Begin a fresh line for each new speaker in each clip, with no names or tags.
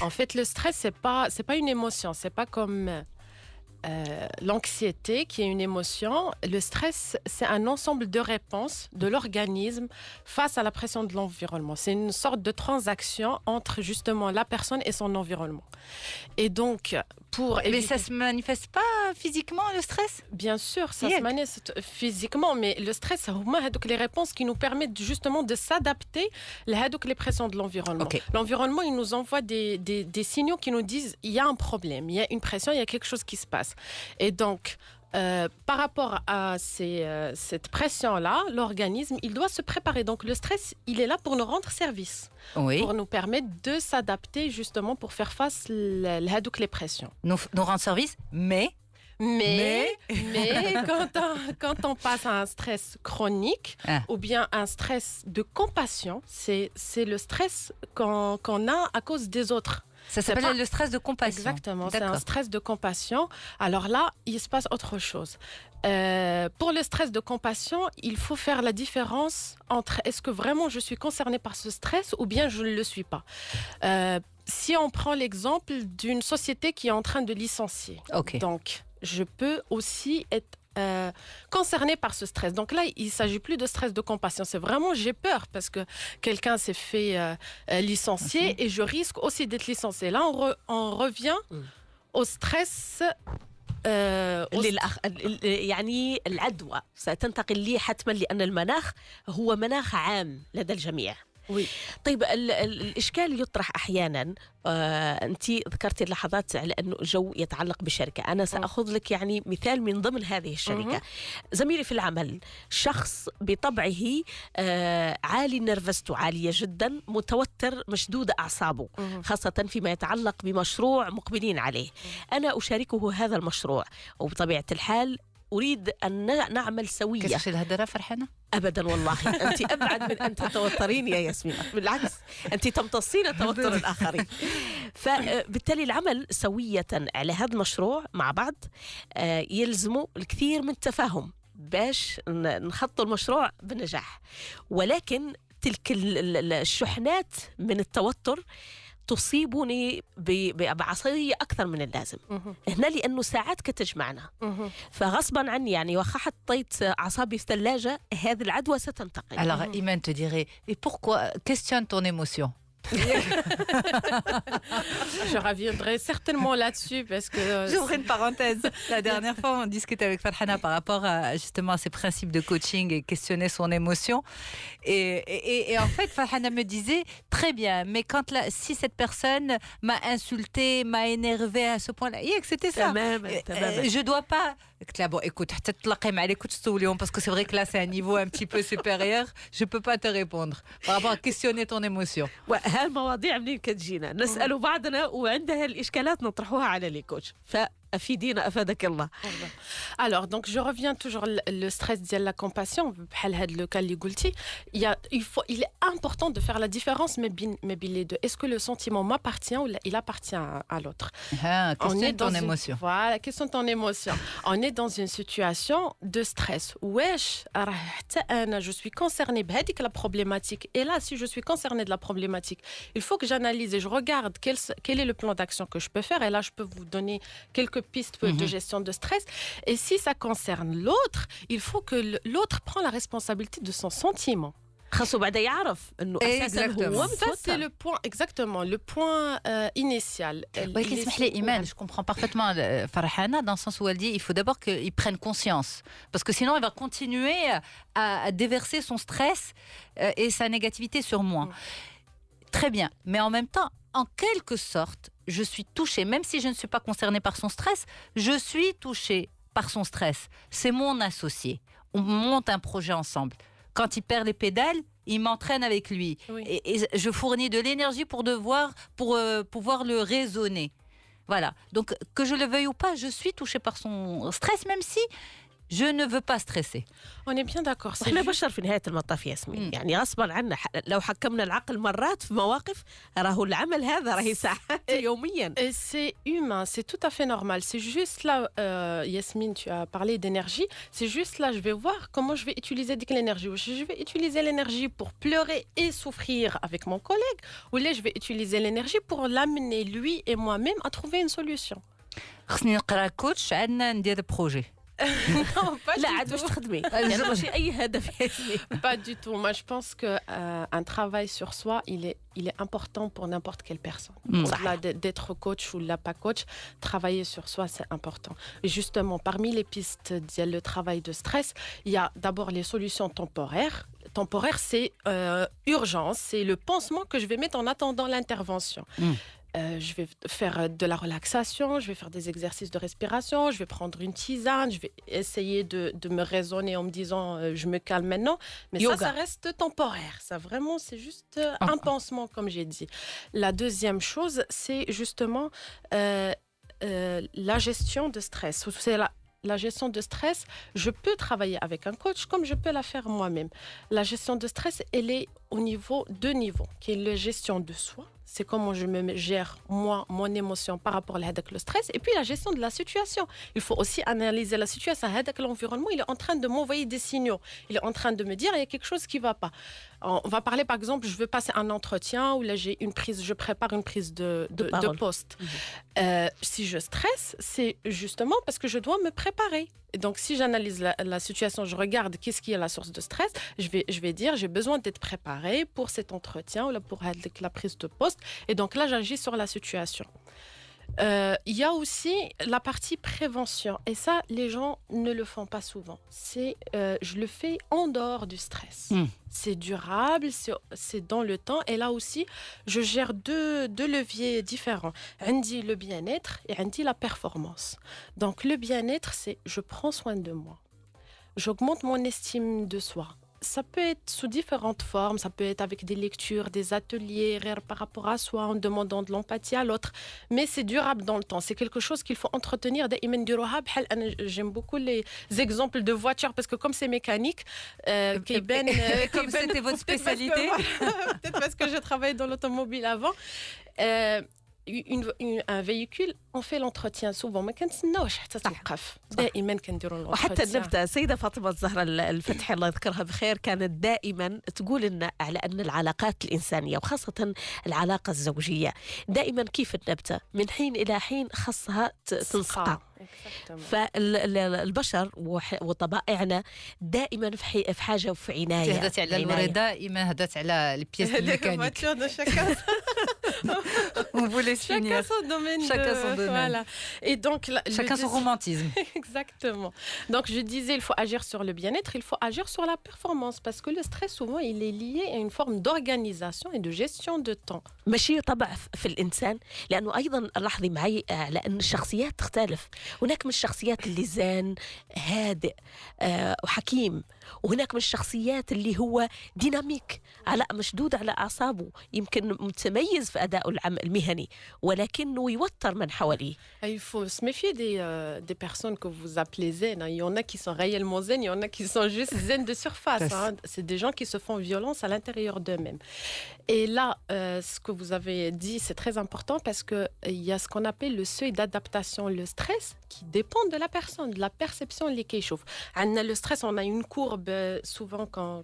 En fait, le stress, c'est pas une émotion. C'est pas comme l'anxiété qui est une émotion. Le stress, c'est un ensemble de réponses de l'organisme face à la pression de l'environnement. C'est une sorte de transaction entre justement la personne et son environnement. Et donc, pour
Mais
éviter...
ça se manifeste pas physiquement, le stress?
Bien sûr, ça
Yes.
se manifeste physiquement, mais le stress, c'est les réponses qui nous permettent justement de s'adapter à les pressions de l'environnement.
Ok.
L'environnement, il nous envoie des signaux qui nous disent il y a un problème, il y a une pression, il y a quelque chose qui se passe. Et donc, par rapport à cette pression-là, l'organisme, il doit se préparer. Donc, le stress, il est là pour nous rendre service,
Oui.
pour nous permettre de s'adapter justement pour faire face à les pressions.
Nous rendre service, mais
Mais quand on passe à un stress chronique ou bien un stress de compassion, c'est le stress qu'on a à cause des autres.
Ça s'appelle le stress de compassion.
Exactement, c'est un stress de compassion. Alors là, il se passe autre chose. Pour le stress de compassion, il faut faire la différence entre est-ce que vraiment je suis concernée par ce stress ou bien je ne le suis pas. Si on prend l'exemple d'une société qui est en train de licencier, donc je peux aussi être concernée par ce stress. Donc là, il ne s'agit plus de stress de compassion. C'est vraiment, j'ai peur parce que quelqu'un s'est fait licencier et je risque aussi d'être licenciée. Là, on revient au stress.
يعني العدوى ستنتقل لي حتما لأن المناخ هو مناخ عام لدى الجميع.
Oui.
طيب الإشكال يطرح أحيانا أنت ذكرتي اللحظات على أنه جو يتعلق بشركة. أنا سأخذ لك يعني مثال من ضمن هذه الشركة. زميلي في العمل شخص بطبعه عالي نرفزته عالية جدا، متوتر، مشدود أعصابه، خاصة فيما يتعلق بمشروع مقبلين عليه. أنا أشاركه هذا المشروع وبطبيعة الحال أريد أن نعمل سوية.
كيفاش الهدرة فرحانة؟
أبدا والله أنت أبعد من أن تتوترين يا ياسمين، بالعكس أنت تمتصين توتر الآخرين. فبالتالي العمل سوية على هذا المشروع مع بعض يلزمه الكثير من التفاهم باش نخطط المشروع بنجاح، ولكن تلك الشحنات من التوتر تصيبني بعصبية أكثر من اللازم هنا، لأنه ساعات كتجمعنا فغصبا عني يعني وخا حطيت أعصابي في ثلاجة هذه العدوى ستنتقل.
Alors Iman te dirait, et pourquoi? Questionne ton émotion.
Je reviendrai certainement là-dessus parce que...
J'ouvre une parenthèse. La dernière fois, on discutait avec Farhana par rapport à justement à ces principes de coaching et questionner son émotion. Et en fait, Farhana me disait, très bien, mais si cette personne m'a insulté, m'a énervé à ce point-là, c'était ça. Je dois pas... Là, bon, écoute, parce que c'est vrai que là, c'est un niveau un petit peu supérieur. Je peux pas te répondre par rapport à questionner ton émotion.
هالمواضيع منين كتجينا نسأل بعضنا وعندها الإشكالات نطرحوها على لي كوتش. أفيدينا أفادك الله.
Alors, donc, je reviens toujours le stress de la compassion. Le cas اللي قلتي, il est important de faire la différence mais les deux. Est-ce que le sentiment m'appartient ou il appartient à l'autre?
Questionne ton émotion.
Voilà, question de ton émotion. On est dans une situation de stress. Wesh, je suis concernée بهذيك la problématique. Et là, si je suis concernée de la problématique, il faut que j'analyse et je regarde quel est le plan d'action que je peux faire. Et là, je peux vous donner quelques pistes de gestion de stress. Et si ça concerne l'autre, il faut que l'autre prend la responsabilité de son sentiment.
خاصو بعدا يعرف انه اساسا هو
ça c'est le point exactement le point initial.
Oui, Iman, je comprends parfaitement Farhana dans le sens où elle dit il faut d'abord qu'il prenne conscience parce que sinon il va continuer à déverser son stress et sa négativité sur moi. Très bien, mais en même temps, en quelque sorte, je suis touchée, même si je ne suis pas concernée par son stress, je suis touchée par son stress. C'est mon associé. On monte un projet ensemble. Quand il perd les pédales, il m'entraîne avec lui. Oui. Et je fournis de l'énergie pour pouvoir le raisonner. Voilà. Donc, que je le veuille ou pas, je suis touchée par son stress, même si je ne veux pas stresser.
On est bien d'accord. C'est
احنا
juste-
بشر في نهاية المطاف ياسمين يعني غصبا عنا لو حكمنا العقل مرات في مواقف راهو العمل هذا راهي ساعات يوميا
Et c'est humain, c'est tout à fait normal. C'est juste là, Yasmine, tu as parlé d'énergie. C'est juste là, je vais voir comment je vais utiliser l'énergie. Je vais utiliser l'énergie pour pleurer et souffrir avec mon collègue, ou là, je vais utiliser l'énergie pour l'amener, lui et moi-même, à trouver une solution.
خصني نقرا كوتش عندنا ندير بروجي.
Non, pas
لا
du
عاد
tout.
واش تخدمي يعني ماشي أي هدف ياسمين
Pas du tout. Moi, je pense que un travail sur soi, il est important pour n'importe quelle personne. Au-delà d'être coach ou là pas coach, travailler sur soi, c'est important. Et justement, parmi les pistes le travail de stress, il y a d'abord les solutions temporaires. Temporaire, c'est urgence, c'est le pansement que je vais mettre en attendant l'intervention. Je vais faire de la relaxation, je vais faire des exercices de respiration, je vais prendre une tisane, je vais essayer de me raisonner en me disant je me calme maintenant. Mais
Yoga.
ça reste temporaire. Ça, vraiment, c'est juste un pansement, comme j'ai dit. La deuxième chose, c'est justement la gestion de stress. C'est la gestion de stress, je peux travailler avec un coach comme je peux la faire moi-même. La gestion de stress, elle est au niveau deux niveaux, qui est la gestion de soi. C'est comment je me gère, moi, mon émotion par rapport à le stress. Et puis la gestion de la situation. Il faut aussi analyser la situation. L'environnement, il est en train de m'envoyer des signaux. Il est en train de me dire, il y a quelque chose qui ne va pas. On va parler, par exemple, je veux passer un entretien où là, j'ai une prise, je prépare une prise de poste. Si je stresse, c'est justement parce que je dois me préparer. Et donc, si j'analyse la situation, je regarde qu'est-ce qui est la source de stress, je vais dire, j'ai besoin d'être préparé pour cet entretien ou là, pour la prise de poste. Et donc là, j'agis sur la situation. Il y a aussi la partie prévention. Et ça, les gens ne le font pas souvent. Je le fais en dehors du stress. C'est durable, c'est dans le temps. Et là aussi, je gère deux leviers différents. On dit le bien-être et on dit la performance. Donc le bien-être, c'est je prends soin de moi. J'augmente mon estime de soi. Ça peut être sous différentes formes, ça peut être avec des lectures, des ateliers par rapport à soi, en demandant de l'empathie à l'autre. Mais c'est durable dans le temps. C'est quelque chose qu'il faut entretenir. J'aime beaucoup les exemples de voitures parce que comme c'est mécanique,
comme c'était votre spécialité.
Peut-être parce que je travaille dans l'automobile avant. Un véhicule, on fait l'entretien souvent ما كنتسناوش حتى توقف دائما كنديروا
وحتى
l'entretien.
النبتة السيدة فاطمة الزهراء الفتحي الله يذكرها بخير كانت دائما تقول لنا على أن العلاقات الإنسانية وخاصة العلاقة الزوجية دائما كيف النبتة من حين إلى حين خاصها تنسقى. فالبشر وطبائعنا دائما في حاجة وفي عناية.
هدت على الوري دائما هدت على البياس الميكانيك. On vous laisse finir.
Chacun son domaine.
Chacun son domaine.
Voilà. Et donc,
chacun son romantisme.
Exactement. Donc, je disais, il faut agir sur le bien-être, il faut agir sur la performance parce que le stress, souvent, il est lié à une forme d'organisation et de gestion de temps.
ماشي طبع في الإنسان لأنه أيضا لاحظي معي على أن الشخصيات تختلف. هناك من الشخصيات اللي زين هادئ وحكيم وهناك من الشخصيات اللي هو ديناميك على مشدود على أعصابه يمكن متميز في أداء العمل المهني ولكنه يوتر من حواليه.
Il faut se méfier des personnes que vous appelez zen. Il y en a qui sont réellement zen, il y en a qui sont juste zen de surface. C'est des gens qui se font violence à l'intérieur d'eux-mêmes. Et là, ce que vous avez dit, c'est très important parce qu'il y a ce qu'on appelle le seuil d'adaptation, le stress, qui dépend de la personne, de la perception qui chauffe. Le stress, on a une courbe souvent quand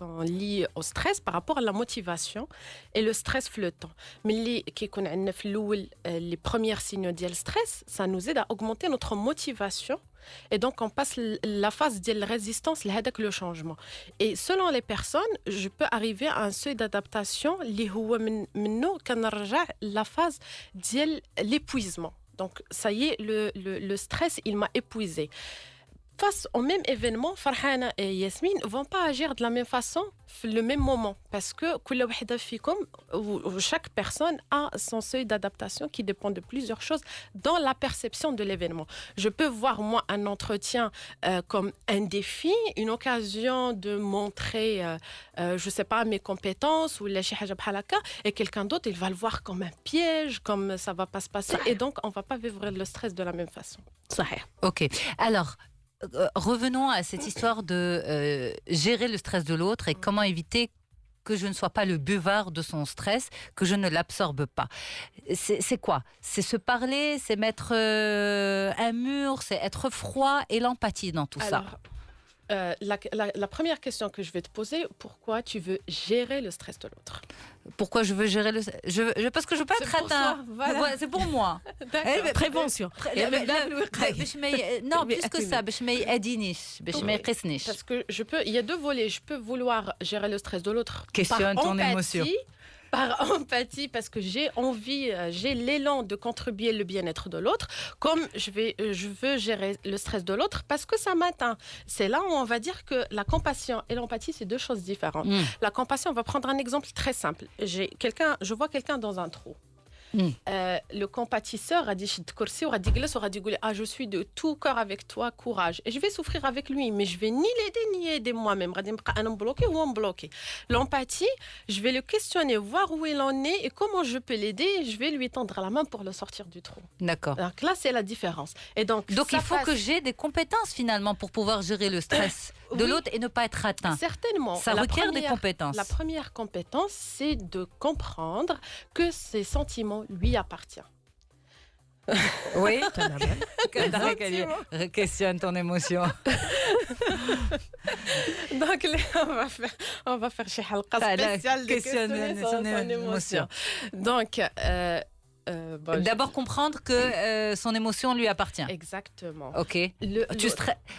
on lit au stress par rapport à la motivation et le stress flottant. Mais les premiers signaux du stress, ça nous aide à augmenter notre motivation. Et donc, on passe la phase de résistance, le changement. Et selon les personnes, je peux arriver à un seuil d'adaptation, la phase de l'épuisement. Donc, ça y est, le stress, il m'a épuisé. Face au même événement, Farhana et Yasmine ne vont pas agir de la même façon le même moment parce que chaque personne a son seuil d'adaptation qui dépend de plusieurs choses dans la perception de l'événement. Je peux voir moi un entretien comme un défi, une occasion de montrer je sais pas mes compétences ou la شي بحال هكا et quelqu'un d'autre il va le voir comme un piège, comme ça va pas se passer et donc on va pas vivre le stress de la même façon.
صحيح.
OK. Alors revenons à cette histoire de gérer le stress de l'autre et comment éviter que je ne sois pas le buvard de son stress, que je ne l'absorbe pas. C'est quoi? C'est se parler, c'est mettre un mur, c'est être froid et l'empathie dans tout ça.
La première question que je vais te poser, pourquoi tu veux gérer le stress de l'autre?
Pourquoi je veux gérer le... parce que je veux pas être atteint.
Voilà.
Ouais, c'est pour moi.
Prévention.
Non, plus que ça.
Parce que il y a deux volets. Je peux vouloir gérer le stress de l'autre
Questionne ton émotion.
Par empathie, parce que j'ai envie, j'ai l'élan de contribuer le bien-être de l'autre, comme je veux gérer le stress de l'autre parce que ça m'atteint. C'est là où on va dire que la compassion et l'empathie, c'est deux choses différentes. La compassion, on va prendre un exemple très simple. Je vois quelqu'un dans un trou. Le compatisseur a dit ah, je suis de tout cœur avec toi, courage. Et je vais souffrir avec lui, mais je vais ni l'aider ni aider moi-même. L'empathie, je vais le questionner, voir où il en est et comment je peux l'aider. Et je vais lui tendre la main pour le sortir du trou.
D'accord.
Donc là, c'est la différence. Et donc
il faut que j'ai des compétences finalement pour pouvoir gérer le stress de l'autre et ne pas être atteint.
Certainement.
Ça requiert des compétences.
La première compétence, c'est de comprendre que ces sentiments lui appartiennent.
Oui. Questionne ton émotion.
Donc on va faire chez Halqa spéciale de questionner son émotion. Donc
d'abord comprendre que son émotion lui appartient.
Exactement.
Ok.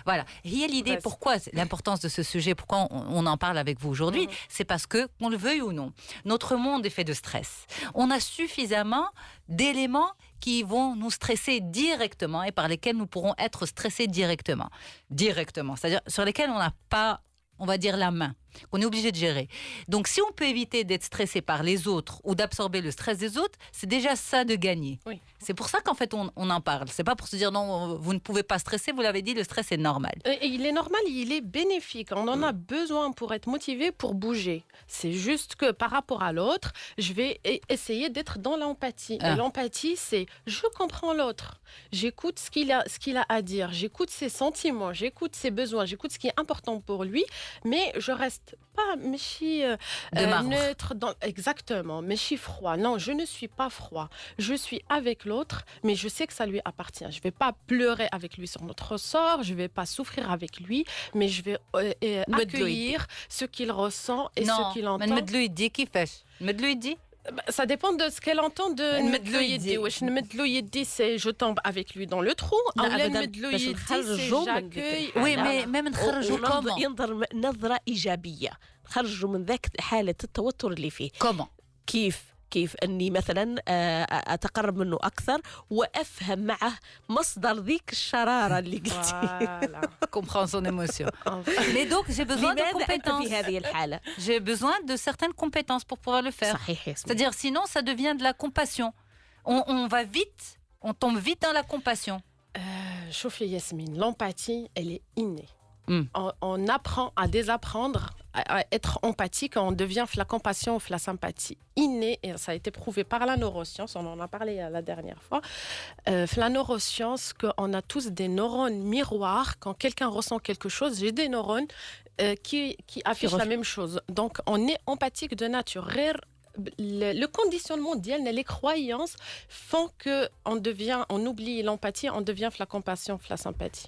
Voilà. Il y a l'idée. Pourquoi l'importance de ce sujet? Pourquoi on en parle avec vous aujourd'hui? C'est parce que, qu'on le veuille ou non, notre monde est fait de stress. On a suffisamment d'éléments qui vont nous stresser directement et par lesquels nous pourrons être stressés directement. C'est-à-dire sur lesquels on n'a pas, on va dire, la main, qu'on est obligé de gérer. Donc, si on peut éviter d'être stressé par les autres ou d'absorber le stress des autres, c'est déjà ça de gagner.
Oui.
C'est pour ça qu'en fait, on en parle. C'est pas pour se dire non, vous ne pouvez pas stresser, vous l'avez dit, le stress est normal.
Et il est normal, il est bénéfique. On en a besoin pour être motivé, pour bouger. C'est juste que par rapport à l'autre, je vais essayer d'être dans l'empathie. Et l'empathie, c'est je comprends l'autre. J'écoute ce qu'il a à dire. J'écoute ses sentiments, j'écoute ses besoins, j'écoute ce qui est important pour lui, mais je reste pas neutre exactement, mais je suis froid. Non, je ne suis pas froid. Je suis avec l'autre, mais je sais que ça lui appartient. Je vais pas pleurer avec lui sur notre sort, je vais pas souffrir avec lui, mais je vais accueillir ce qu'il ressent et ce qu'il entend. Ça dépend de ce qu'elle entend de نمد يدي. واش نمد يدي c'est je tombe avec lui dans le trou ou نمد يدي c'est j'accueille.
Oui, mais même نخرجوا comment
ينظر نظرة إيجابية، نخرجوا من ذاك حالة التوتر اللي فيه.
Comment
كيف أني مثلا أتقرب منه أكثر وأفهم معه مصدر ذيك الشرارة اللي قلتي.
Comprendre son émotion. Mais donc, j'ai besoin de compétences.
في هذه الحالة.
J'ai besoin de certaines compétences pour pouvoir le faire.
صحيح.
C'est-à-dire, sinon, ça devient de la compassion. On va vite, on tombe vite dans la compassion.
شوفي Yasmine, l'empathie, elle est innée. On apprend à désapprendre à être empathique, on devient la compassion ou la sympathie innée, et ça a été prouvé par la neuroscience, on en a parlé la dernière fois. La neuroscience, qu'on a tous des neurones miroirs, quand quelqu'un ressent quelque chose, j'ai des neurones qui affichent la même chose. Donc on est empathique de nature. Le conditionnement d'elle, les croyances font qu'on oublie l'empathie, on devient la compassion, la sympathie.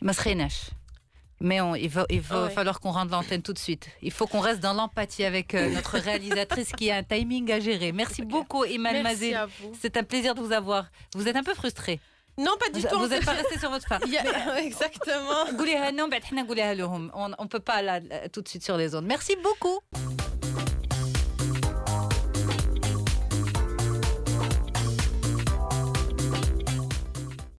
Mais il va falloir qu'on rende l'antenne tout de suite. Il faut qu'on reste dans l'empathie avec notre réalisatrice qui a un timing à gérer. Merci beaucoup, Iman Mazil.
Merci à vous.
C'est un plaisir de vous avoir. Vous êtes un peu frustrée.
Non, pas du tout.
Vous n'êtes pas resté sur votre femme.
Exactement.
On ne peut pas là, tout de suite sur les ondes. Merci beaucoup.